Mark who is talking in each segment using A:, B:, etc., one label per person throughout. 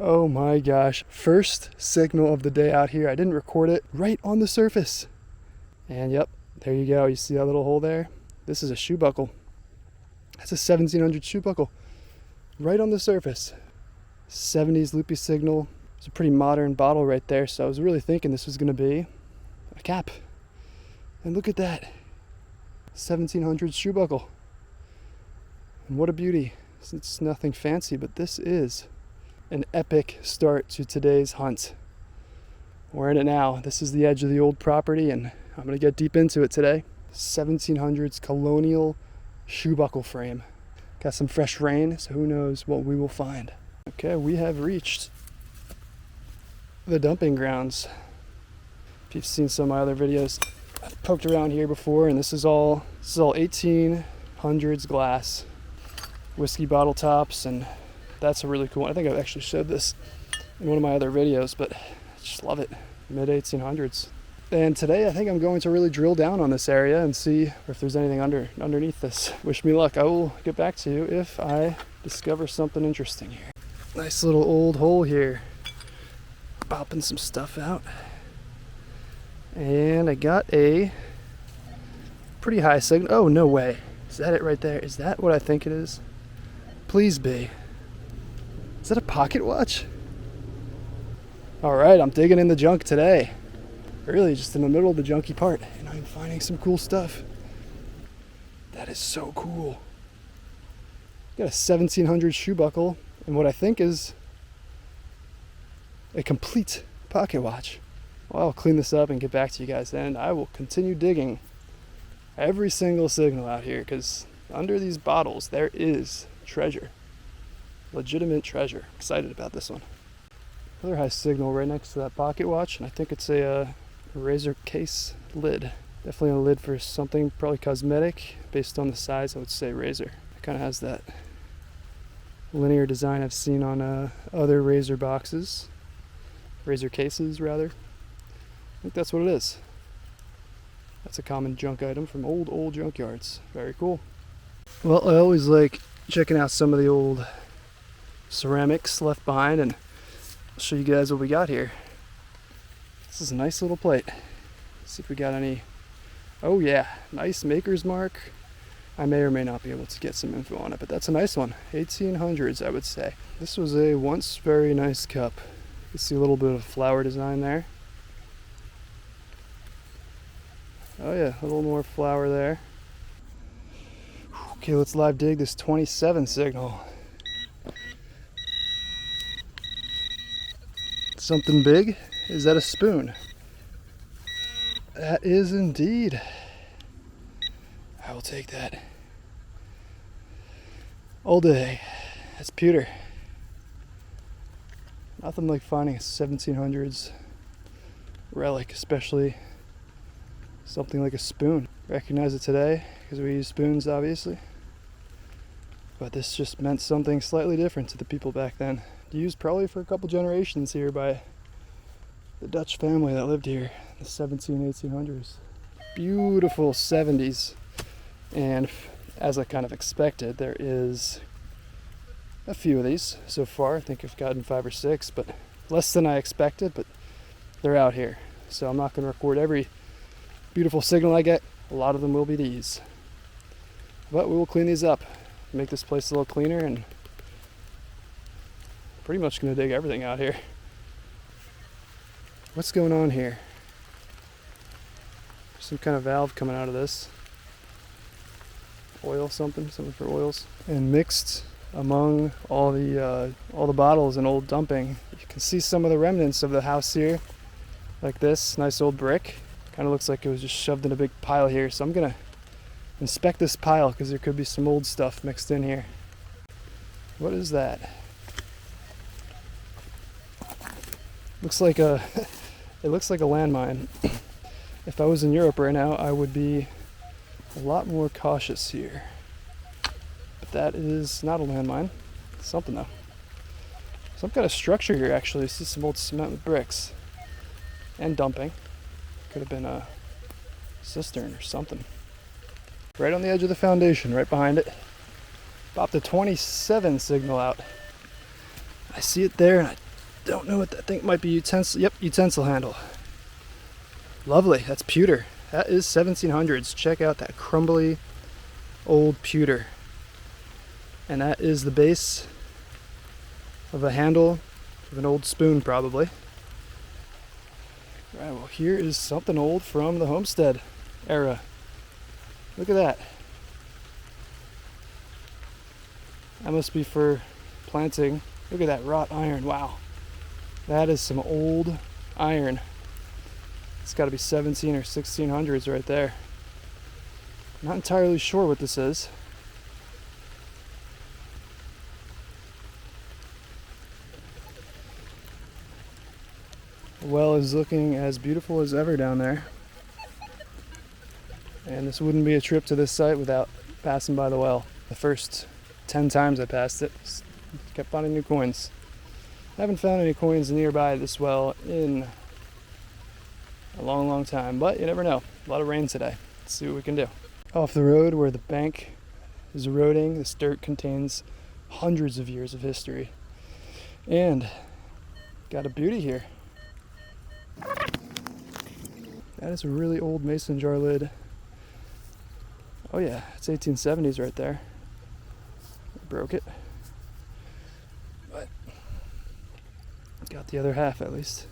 A: Oh my gosh, first signal of the day out here. I didn't record it, right on the surface. And yep, there you go. You see that little hole there? This is a shoe buckle. That's a 1700 shoe buckle right on the surface. 70s loopy signal. It's a pretty modern bottle right there, so I was really thinking this was going to be a cap. And look at that, 1700 shoe buckle. And what a beauty. It's nothing fancy, but this is an epic start to today's hunt. We're in it now. This is the edge of the old property, and I'm going to get deep into it today. 1700s Colonial shoe buckle frame. Got some fresh rain, so who knows what we will find. Okay, we have reached the dumping grounds. If you've seen some of my other videos, I've poked around here before, and this is all 1800s glass. Whiskey bottle tops, and that's a really cool one. I think I've actually showed this in one of my other videos, but I just love it. Mid 1800s. And today I think I'm going to really drill down on this area and see if there's anything underneath this. Wish me luck. I will get back to you if I discover something interesting here. Nice little old hole here. Popping some stuff out. And I got a pretty high signal. Oh, no way. Is that it right there? Is that what I think it is? Please be. Is that a pocket watch? All right, I'm digging in the junk today. Really just in the middle of the junky part, and I'm finding some cool stuff. That is so cool. Got a 1700 shoe buckle and what I think is a complete pocket watch. Well, I'll clean this up and get back to you guys, and I will continue digging every single signal out here, because under these bottles there is treasure. Legitimate treasure. Excited about this one. Another high signal right next to that pocket watch, and I think it's a razor case lid. Definitely a lid for something, probably cosmetic. Based on the size, I would say razor. It kind of has that linear design I've seen on other razor boxes. Razor cases, rather. I think that's what it is. That's a common junk item from old junkyards. Very cool. Well, I always like checking out some of the old ceramics left behind, and I'll show you guys what we got here. This is a nice little plate. Let's see if we got any. Oh yeah, nice maker's mark. I may or may not be able to get some info on it, but that's a nice one. 1800s, I would say. This was a once very nice cup. You can see a little bit of flower design there. Oh yeah, a little more flower there. Okay, let's live dig this 27 signal. Something big? Is that a spoon? That is indeed. I will take that all day. That's pewter. Nothing like finding a 1700s relic, especially something like a spoon. Recognize it today because we use spoons, obviously. But this just meant something slightly different to the people back then. Used probably for a couple generations here by the Dutch family that lived here in the 1800s. Beautiful 70s. And as I kind of expected, there is a few of these so far. I think I've gotten 5 or 6, but less than I expected, but they're out here. So I'm not going to record every beautiful signal I get. A lot of them will be these. But we will clean these up, make this place a little cleaner, and pretty much going to dig everything out here. What's going on here? Some kind of valve coming out of this. Oil something for oils. And mixed among all the bottles and old dumping, you can see some of the remnants of the house here, like this nice old brick. Kind of looks like it was just shoved in a big pile here. So I'm gonna inspect this pile because there could be some old stuff mixed in here. What is that? Looks like a it looks like a landmine. If I was in Europe right now, I would be a lot more cautious here. But that is not a landmine. It's something though. Some kind of structure here actually. I see some old cement with bricks. And dumping. Could have been a cistern or something. Right on the edge of the foundation, right behind it. Popped the 27 signal out. I see it there and I don't know what that thing might be. Utensil. Yep, utensil handle. Lovely. That's pewter. That is 1700s. Check out that crumbly old pewter. And that is the base of a handle of an old spoon, probably. Right, well, here is something old from the homestead era. Look at that. That must be for planting. Look at that wrought iron. Wow. That is some old iron. It's got to be 17 or 1600s right there. Not entirely sure what this is. The well is looking as beautiful as ever down there. And this wouldn't be a trip to this site without passing by the well. The first 10 times I passed it, kept finding new coins. I haven't found any coins nearby this well in a long, long time, but you never know. A lot of rain today. Let's see what we can do. Off the road where the bank is eroding, this dirt contains hundreds of years of history. And got a beauty here. That is a really old mason jar lid. Oh yeah, it's 1870s right there. Broke it. But got the other half at least.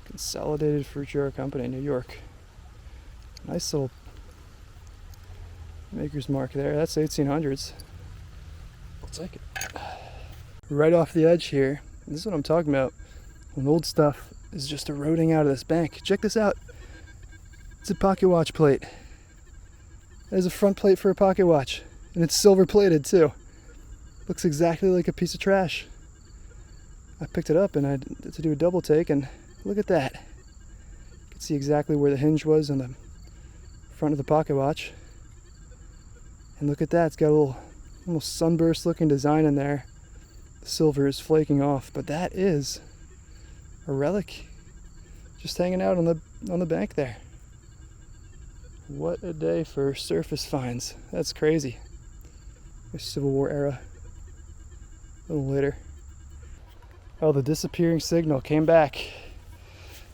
A: Consolidated Fruit Jar Company, New York. Nice little maker's mark there. That's 1800s. I'll take it. Right off the edge here. This is what I'm talking about. When old stuff is just eroding out of this bank. Check this out. It's a pocket watch plate. That is a front plate for a pocket watch. And it's silver plated too. Looks exactly like a piece of trash. I picked it up and I had to do a double take, and look at that. You can see exactly where the hinge was on the front of the pocket watch. And look at that, it's got a little almost sunburst looking design in there. The silver is flaking off, but that is a relic just hanging out on the bank there. What a day for surface finds. That's crazy. The Civil War era. A little later. Oh, the disappearing signal came back.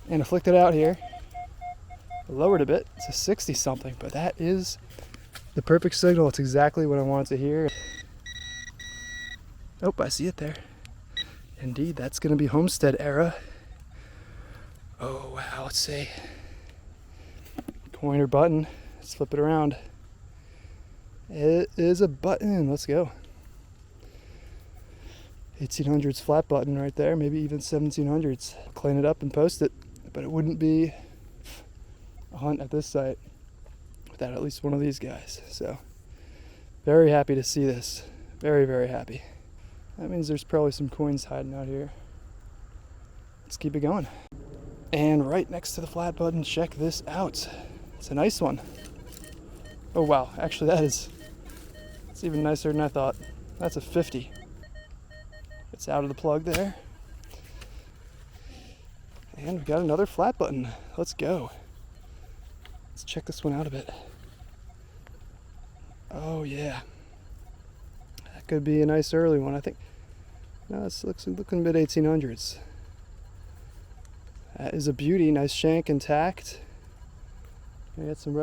A: And I flicked it out here. I lowered a bit. It's a 60 something, but that is the perfect signal. It's exactly what I wanted to hear. Oh, I see it there. Indeed, that's going to be Homestead era. Oh, wow, let's see. Coin or button. Let's flip it around. It is a button. Let's go. 1800s flat button right there. Maybe even 1700s. Clean it up and post it. But it wouldn't be a hunt at this site without at least one of these guys. So, very happy to see this. Very, very happy. That means there's probably some coins hiding out here. Let's keep it going. And right next to the flat button, check this out. It's a nice one. Oh wow, actually it's even nicer than I thought. That's a 50. It's out of the plug there. And we got another flat button. Let's go. Let's check this one out a bit. Oh yeah. That could be a nice early one, I think. No, it's looking mid 1800s. That is a beauty, nice shank intact. I got some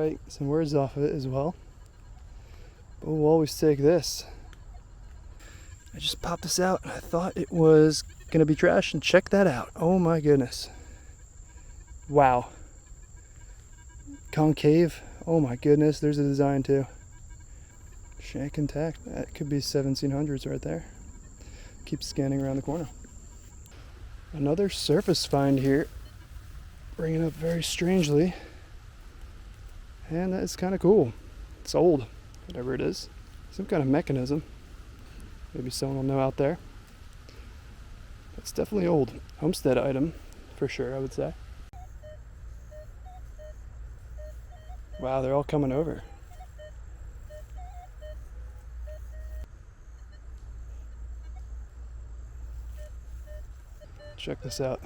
A: words off of it as well. But we'll always take this. I just popped this out and I thought it was gonna be trash, and check that out. Oh my goodness. Wow. Concave. Oh my goodness, there's a design too. Shank intact. That could be 1700s right there. Keep scanning around the corner. Another surface find here. Bringing up very strangely. And that is kind of cool. It's old, whatever it is. Some kind of mechanism. Maybe someone will know out there. It's definitely old. Homestead item, for sure, I would say. Wow, they're all coming over. Check this out.